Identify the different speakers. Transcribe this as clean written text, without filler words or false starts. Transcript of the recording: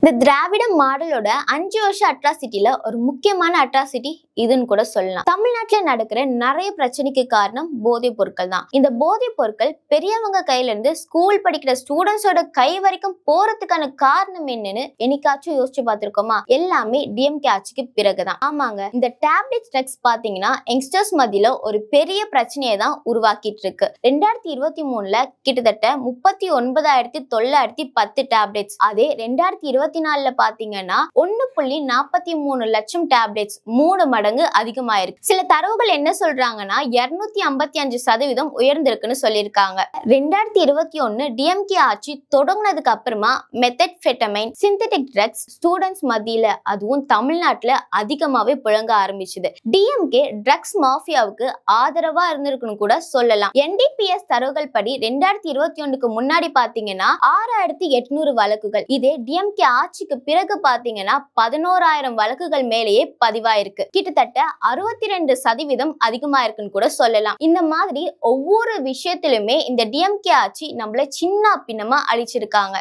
Speaker 1: இந்த திராவிட மாடலோட 5 வருஷ அட்ராசிட்டில ஒரு முக்கியமான அட்ராசிட்டி இதுன்னு கூட சொல்லலாம். தமிழ்நாட்டுல நடக்கிற நிறைய பிரச்சனைக்கு காரணம் போதைப் பொருட்கள் தான். இந்த போதைப் பொருட்கள் பெரியவங்க கையில இருந்து ஸ்கூல் படிக்கிற ஸ்டூடெண்ட்ஸோட கை வரைக்கும் போறதுக்கான காரணம் என்னன்னு என்னைக்காச்சும் யோசிச்சு பார்த்திருக்கோமா? எல்லாமே டிஎம்கே ஆட்சிக்கு பிறகுதான். ஆமாங்க, இந்த டேப்லெட் ட்ரக்ஸ் பாத்தீங்கன்னா யங்ஸ்டர்ஸ் மத்தியில ஒரு பெரிய பிரச்சனையை தான் உருவாக்கிட்டு இருக்கு. 2023ல கிட்டத்தட்ட 39,910 டேப்லெட்ஸ், அதே 2024ல பாத்தீங்கன்னா 1.43 லட்சம் டேப்லெட்ஸ், 3 மடங்கு அதிகமாயிருக்கு. சில தரவுகள் என்ன சொல்றாங்கன்னா 255% உயர்ந்திருக்குன்னு சொல்லியிருக்காங்க. 2021 டிஎம்கே ஆட்சி தொடங்கினதுக்கு அப்புறமா மெத்தட்பெட்டமைன், சிந்தட்டிக் ட்ரக்ஸ் ஸ்டூடெண்ட்ஸ் மத்தியில, அதுவும் தமிழ்நாட்டுல அதிகமாவே புழங்க ஆரம்பிச்சது. டிஎம்கே ட்ரக்ஸ் மாஃபியாவுக்கு ஆதரவா இருந்திருக்குன்னு கூட சொல்லலாம். என்டிபிஎஸ் தரவுகள் படி 2021க்கு முன்னாடி பாத்தீங்கன்னா 6,800 வழக்குகள், இதே டிஎம்கே ஆட்சிக்கு பிறகு பாத்தீங்கன்னா 11,000 வழக்குகள் மேலேயே பதிவாயிருக்கு. கிட்டத்தட்ட 62% அதிகமா இருக்குன்னு கூட சொல்லலாம். இந்த மாதிரி ஒவ்வொரு விஷயத்திலுமே இந்த டிஎம்கே ஆட்சி நம்மள சின்ன பின்னமா அழிச்சிருக்காங்க.